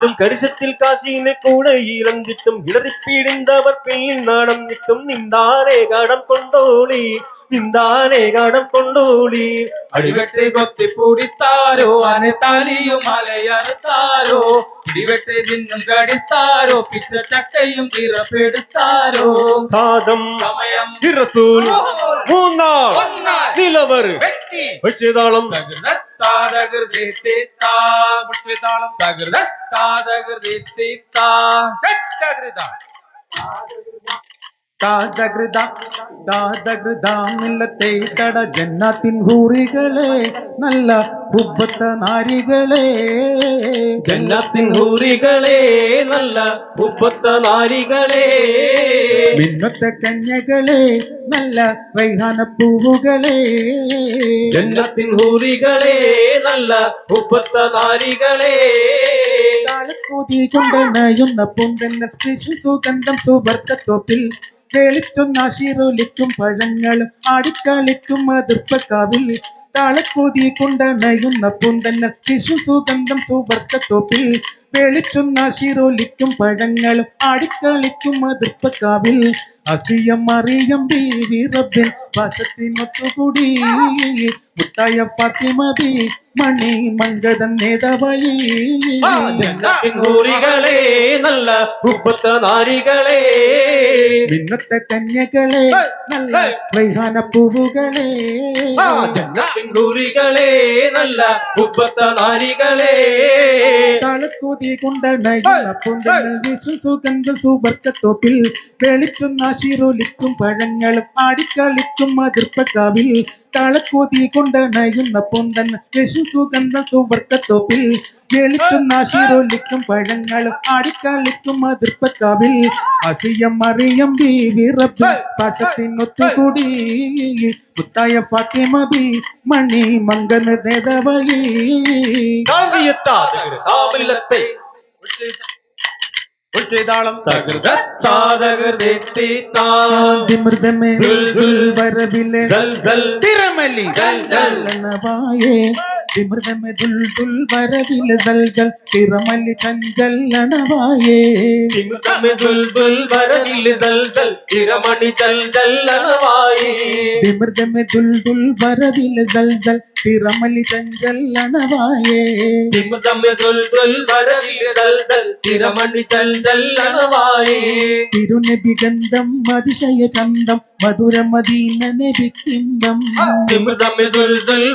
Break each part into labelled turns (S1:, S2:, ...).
S1: കരുശത്തിൽ കാശിനെ കൂടയിലന്തിട്ടും ഇടറിപ്പീടിന്തവർ പിന്നാടം നിട്ടും നിന്താനേ കടം കൊണ്ടോളി നിന്താനേ കടം കൊണ്ടോളി
S2: അടിവെട്ട് കൊത്തി പൂടിത്താരോ അനെ തലിയും മലയറുത്താരോ ഇടിവെട്ട് ചിന്നും കടിത്താരോ പിച്ച ചക്കയും തിറപ്പെടുത്താരോ
S1: കാതം
S2: സമയം
S1: ഇറസൂൽ മൂന്നാം നിലവർ വെച്ചതാളം
S3: മില്ലത്തെ തട ജന്നാത്തിൻ ഹൂറികളെ നല്ല ഉപ്പത്ത നാരികളെ
S1: ജന്നത്തിൻ ഹൂറികളെ നല്ല ഉപ്പത്ത നാരികളെ
S3: മിന്നത്തെ കന്യകളെ നല്ല റൈഹാന പൂവുകളെ
S1: ജന്നത്തിൻ ഹൂറികളെ നല്ല ഉപ്പത്ത നാരികളെ
S3: താളക്കൂതി കൊണ്ടണയുന്ന പൊന്തന്ന സുഗന്ധം സുവർക്കത്തോപ്പിൽ കേളിച്ചൊന്നാശീറൊലിക്കും പഴങ്ങളും ആടിക്കളിക്കും അതിർപ്പക്കാവിൽ താളക്കൂതി കൊണ്ടണയുന്ന പൊന്തന്ന സുഗന്ധം സുവർക്കത്തോപ്പിൽ വെളിച്ചൊന്നാശീറൊലിക്കും പഴങ്ങളും ആടിക്കളിക്കും അതിർപ്പക്കാവിൽ അസിയം മറിയം ബീവി റബ്ബിൻ വശത്തിനൊത്തുകൂടി മുത്തായ ഫാത്തിമ ബി മണി മംഗതൻ നേതാവായി
S1: ജന്നത്തിൻ ഹൂറികളെ നല്ല ഉപ്പത്ത നാരികളെ
S3: മിന്നത്തെ കന്യകളെ നല്ല റൈഹാന പൂവുകളെ
S1: ജന്നത്തിൻ ഹൂറികളെ നല്ല ഉപ്പത്ത നാരികളെ
S3: താളക്കൂതി കൊണ്ടണയുന്ന പൊന്തൽ സുഗന്ധ സുവർക്കത്തോപ്പിൽ വെളിച്ചൊന്നാശീറൊലിക്കും പഴങ്ങളും ആടിക്കളിക്കും അതിർപ്പക്കാവിൽ താളക്കൂതി കൊണ്ടണയുന്ന പൊന്തൻ സുഗന്ധ സുവർക്കത്തോപ്പിൽ വെളിച്ചൊന്നാശീറൊലിക്കും പഴങ്ങളും ആടിക്കളിക്കും അതിർപ്പക്കാവിൽ അസിയം മറിയം ബീവി റബ്ബ് പാശത്തിനൊത്തുകൂടി മുത്തായ ഫാത്തിമ ബി മണി മംഗന നേതാവായി
S1: താവിലത്തെ
S3: മൃതമേ വരവിലെ തിരമലി ചഞ്ചലണവായേ മൃതമേ ദുൽ വരവിലെ ദൽജൽ തിരമലി ചഞ്ചലണവായേ
S1: വരവിൽ ജൽജൽ തിരമണി ജൽജല്ലണവായി
S3: മൃതമേ ദുൽ വരവിലെ ദൽജൽ തിരമലി ചഞ്ചലണവായേ
S1: വരവിൽ ജൽജൽ തിരമണി ജൽജല്ലണവായി
S3: തിരുനബി ഗന്ധം അതിശയ ചന്തം മധുര മദീന നബി കിംബം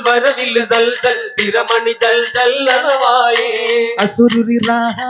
S1: വരവിൽ ജൽജൽ തിരമണി ജൽജല്ലണവായി
S3: അസുരുരി റാഹ